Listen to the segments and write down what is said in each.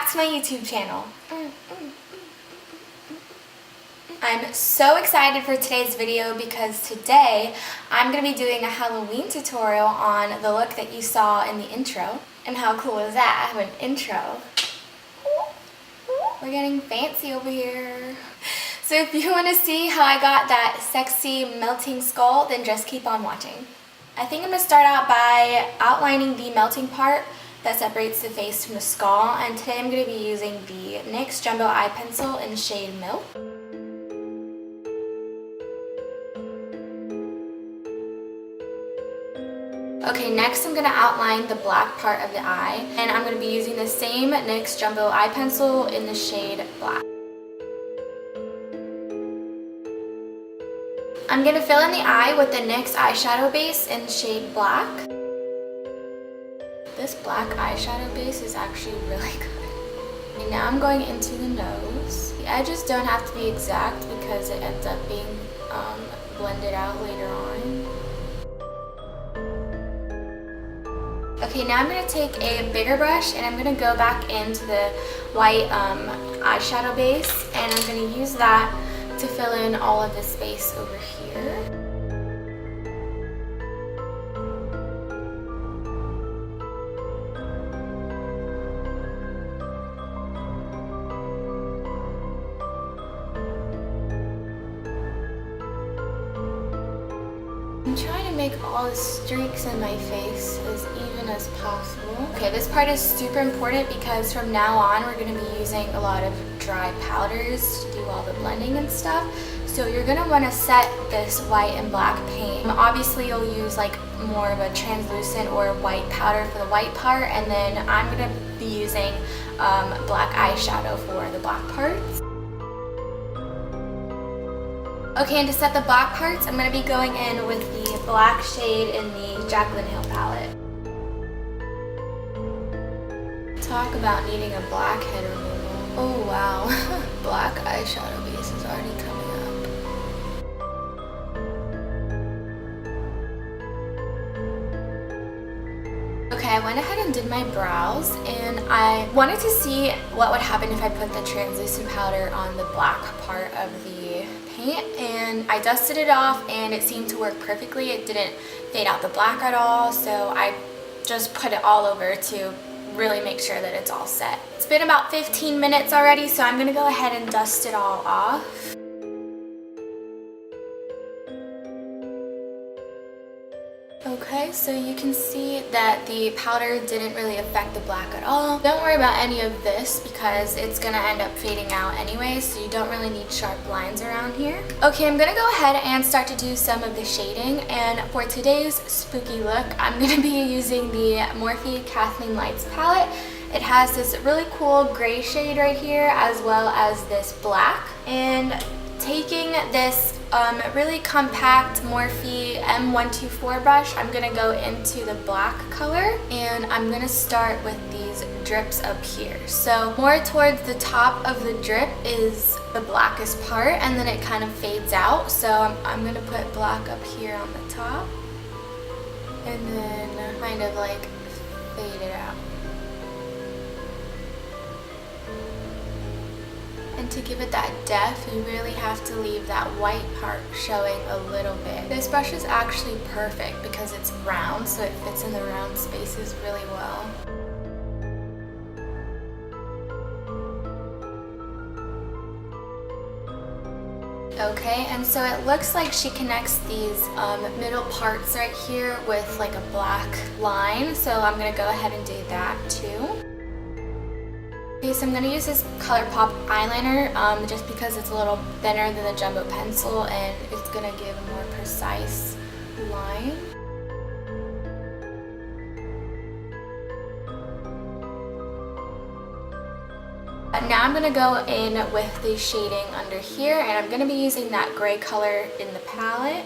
back to my YouTube channel. I'm so excited for today's video because today I'm going to be doing a Halloween tutorial on the look that you saw in the intro. And how cool is that? I have an intro. We're getting fancy over here. So if you want to see how I got that sexy melting skull, then just keep on watching. I think I'm going to start out by outlining the melting part that separates the face from the skull, and today I'm going to be using the NYX Jumbo Eye Pencil in shade Milk. Okay, next I'm going to outline the black part of the eye, and I'm going to be using the same NYX Jumbo Eye Pencil in the shade Black. I'm going to fill in the eye with the NYX Eyeshadow Base in shade Black. This black eyeshadow base is actually really good. And now I'm going into the nose. The edges don't have to be exact because it ends up being blended out later on. Okay, now I'm going to take a bigger brush and I'm going to go back into the white eyeshadow base, and I'm going to use that to fill in all of the space over here. I'm trying to make all the streaks in my face as even as possible. Okay, this part is super important because from now on we're going to be using a lot of dry powders to do all the blending and stuff. So you're going to want to set this white and black paint. Obviously you'll use like more of a translucent or white powder for the white part, and then I'm going to be using black eyeshadow for the black parts. Okay, and to set the black parts, I'm going to be going in with the black shade in the JaclynHill palette. Talk about needing a blackhead removal. Oh wow, black eyeshadow base is already coming up. Okay, I went ahead and did my brows, and I wanted to see what would happen if I put the translucent powder on the black part of the paint, and I dusted it off and it seemed to work perfectly. It didn't fade out the black at all, so I just put it all over to really make sure that it's all set. It's been about 15 minutes already, so I'm gonna go ahead and dust it all off. Okay, so you can see that the powder didn't really affect the black at all. Don't worry about any of this because it's gonna end up fading out anyway, so you don't really need sharp lines around here. Okay, I'm gonna go ahead and start to do some of the shading, and for today's spooky look, I'm gonna be using the Morphe Kathleen Lights palette. It has this really cool gray shade right here as well as this black, and taking this really compact Morphe M124 brush, I'm going to go into the black color, and I'm going to start with these drips up here. So more towards the top of the drip is the blackest part, and then it kind of fades out. So I'm going to put black up here on the top and then kind of like fade it out. And to give it that depth, you really have to leave that white part showing a little bit. This brush is actually perfect because it's round, so it fits in the round spaces really well. Okay, and so it looks like she connects these middle parts right here with like a black line, so I'm going to go ahead and do that too. Okay, so I'm going to use this ColourPop eyeliner just because it's a little thinner than the Jumbo pencil and it's going to give a more precise line. Now I'm going to go in with the shading under here, and I'm going to be using that gray color in the palette.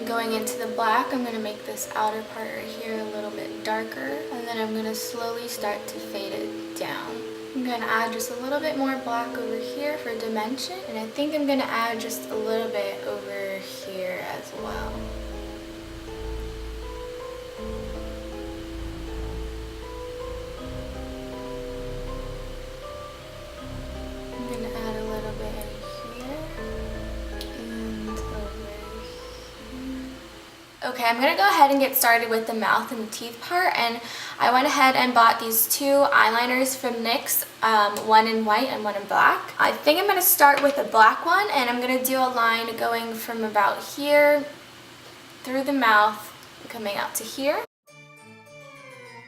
Going into the black, I'm going to make this outer part right here a little bit darker, and then I'm going to slowly start to fade it down. I'm going to add just a little bit more black over here for dimension, and I think I'm going to add just a little bit over here as well. Okay, I'm going to go ahead and get started with the mouth and the teeth part, and I went ahead and bought these two eyeliners from NYX, one in white and one in black. I think I'm going to start with the black one, and I'm going to do a line going from about here through the mouth, coming out to here.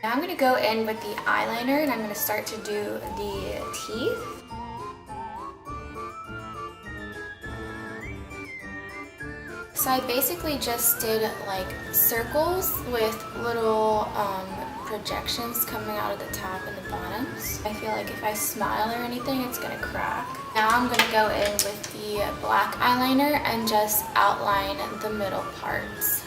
Now I'm going to go in with the eyeliner, and I'm going to start to do the teeth. So I basically just did like circles with little projections coming out of the top and the bottoms. I feel like if I smile or anything, it's gonna crack. Now I'm gonna go in with the black eyeliner and just outline the middle parts.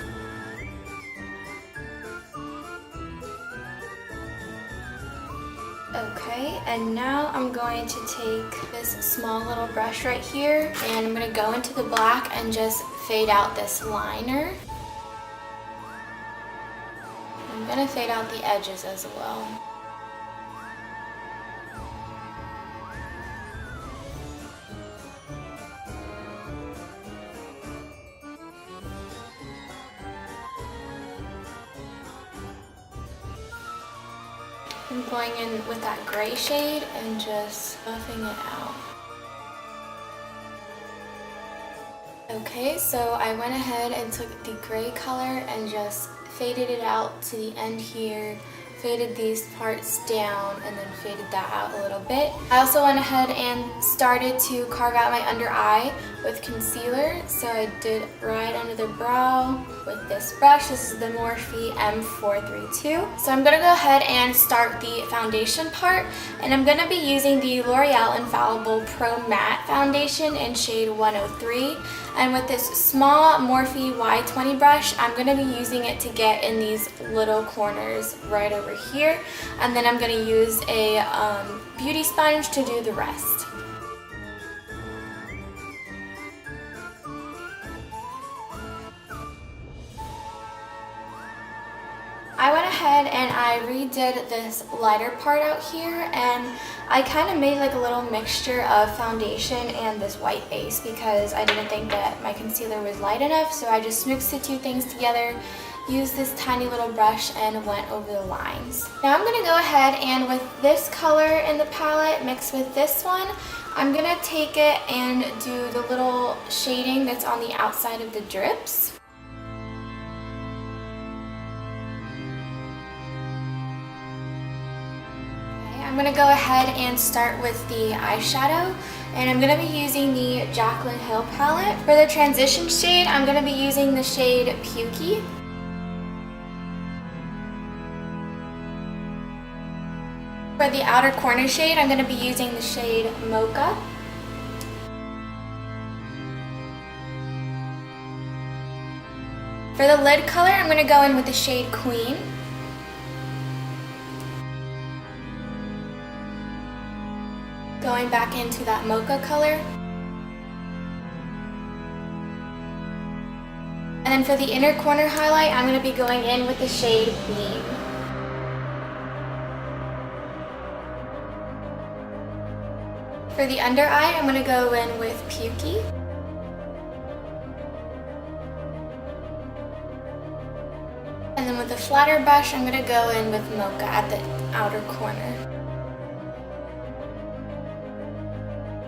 Okay, and now I'm going to take this small little brush right here, and I'm going to go into the black and just fade out this liner. I'm going to fade out the edges as well. I'm going in with that gray shade and just buffing it out. Okay, so I went ahead and took the gray color and just faded it out to the end here, faded these parts down, and then faded that out a little bit. I also went ahead and started to carve out my under eye with concealer. So I did right under the brow with this brush. This is the Morphe M432. So I'm going to go ahead and start the foundation part, and I'm going to be using the L'Oreal Infallible Pro Matte Foundation in shade 103. And with this small Morphe Y20 brush, I'm going to be using it to get in these little corners right over here. And then I'm going to use a beauty sponge to do the rest. I went ahead and I redid this lighter part out here, and I kind of made like a little mixture of foundation and this white base because I didn't think that my concealer was light enough, so I just mixed the two things together, used this tiny little brush, and went over the lines. Now I'm going to go ahead and with this color in the palette mixed with this one, I'm going to take it and do the little shading that's on the outside of the drips. I'm going to go ahead and start with the eyeshadow, and I'm going to be using the JaclynHill palette. For the transition shade, I'm going to be using the shade Pukey. For the outer corner shade, I'm going to be using the shade Mocha. For the lid color, I'm going to go in with the shade Queen. Going back into that mocha color. And then for the inner corner highlight, I'm going to be going in with the shade Beam. For the under eye, I'm going to go in with Pukey. And then with the flatter brush, I'm going to go in with Mocha at the outer corner.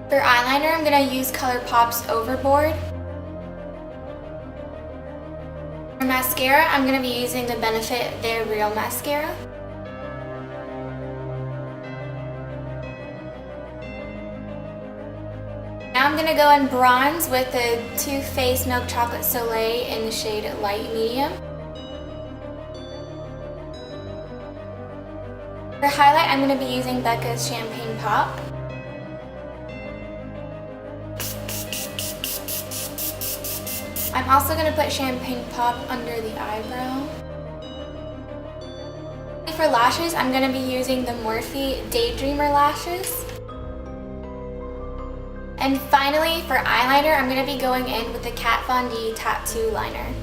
For eyeliner, I'm going to use ColourPop's Overboard. For mascara, I'm going to be using the Benefit They're Real Mascara. Now I'm going to go in bronze with the Too Faced Milk Chocolate Soleil in the shade Light Medium. For highlight, I'm going to be using Becca's Champagne Pop. I'm also going to put Champagne Pop under the eyebrow. For lashes, I'm going to be using the Morphe Daydreamer lashes. And finally, for eyeliner, I'm going to be going in with the Kat Von D Tattoo Liner.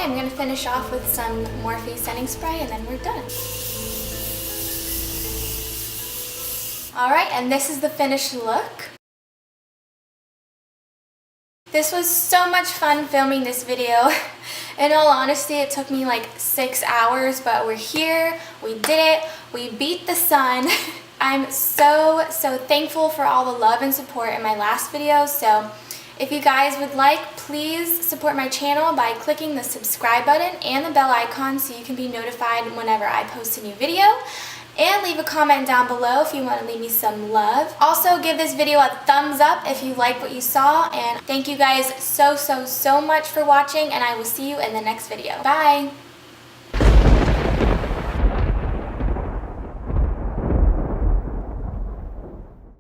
I'm going to finish off with some Morphe setting spray, and then we're done. Alright, and this is the finished look. This was so much fun filming this video. In all honesty, it took me like 6 hours, but we're here, we did it, we beat the sun. I'm so thankful for all the love and support in my last video, so if you guys would like, please support my channel by clicking the subscribe button and the bell icon so you can be notified whenever I post a new video. And leave a comment down below if you want to leave me some love. Also, give this video a thumbs up if you like what you saw. And thank you guys so much for watching, and I will see you in the next video. Bye!